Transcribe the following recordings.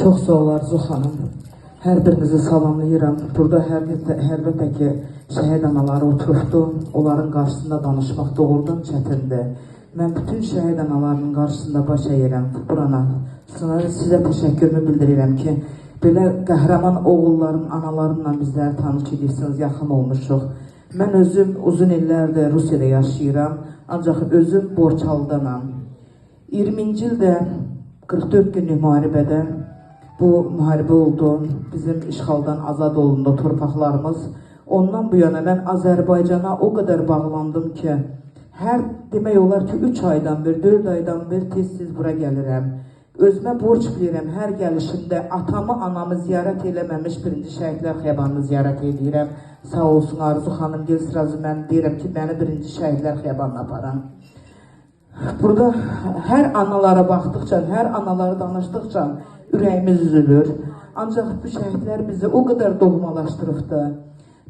Çox sağ ol Arzu xanım. Hər birinizi salamlayıram. Burada əlbəttə ki, şəhid anaları oturubdu. Onların qarşısında danışmaq doğrudan çətindir. Mən bütün şəhid analarının qarşısında baş əyirəm burana. Sizə təşəkkürümü bildirirəm ki, belə qəhrəman oğulların analarıyla bizləri tanış edirsiniz, yaxın olmuşuq. Mən özüm uzun illərdir Rusiyada yaşayıram, ancaq özüm Borçalıdanam. 20-ci ildə 44 günlük müharibədə bu müharibə oldu, bizim işğaldan azad olundu torpaqlarımız. Ondan bu yana mən Azərbaycana o qədər bağlandım ki, demək olar ki, 3 aydan bir, 4 aydan bir tez-tez bura gəlirəm. Özümə borc bilirəm, hər gəlişimdə atamı, anamı ziyarət eləməmiş birinci şəhidlər xiyabanını ziyarət edirəm. Sağ olsun Arzu xanım, gel sırası mən deyirəm ki, məni birinci şəhidlər xiyabanına aparan. Burada hər analara baxdıqca, hər analara danışdıqca ürəyimiz üzülür. Ancaq bu şəhidlər bizi o qədər doğmalaşdırıbdı.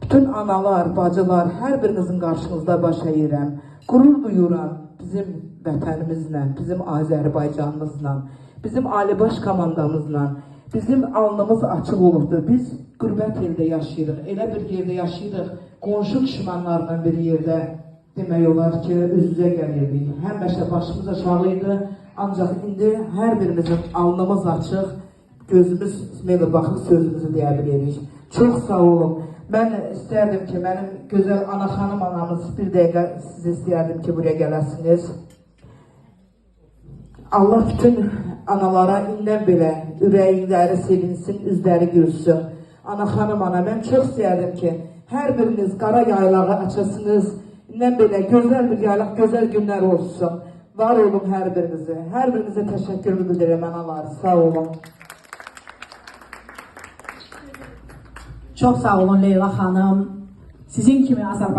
Bütün analar, bacılar, hər birinizin qarşınızda baş əyirəm. Qürur duyuram bizim vətənimizlə, bizim Azərbaycanımızla, bizim Ali Baş komandamızla. Bizim alnımız açıq olubdur. Biz qürbət yerdə yaşayırıq, elə bir yerdə yaşayırıq, qonşu düşmanlarla bir yerdə demək olar ki, üz-üzə gəlirdik. Həmişə başımız aşağı idi, ancaq indi hər birimizin alnımız açıq, gözümüz meyli baxıb sözümüzü deyə bilirik. Çox sağ olun. Mən istərdim ki, mənim gözəl ana xanım anamız bir dəqiqə sizi istərdim ki, buraya gələsiniz. Allah bütün analara indən belə ürəkləri sevinsin, üzləri gülsün. Ana xanım ana, mən çox istərdim ki, hər biriniz qara yaylağı açasınız, indən belə gözəl bir yaylaq, gözəl günlər olsun. Var olun hər birinizə. Hər birinizə təşəkkürümü bildirirəm analar. Sağ olun. Çok sağ olun Leyla Hanım. Sizin kimi Azərbaycan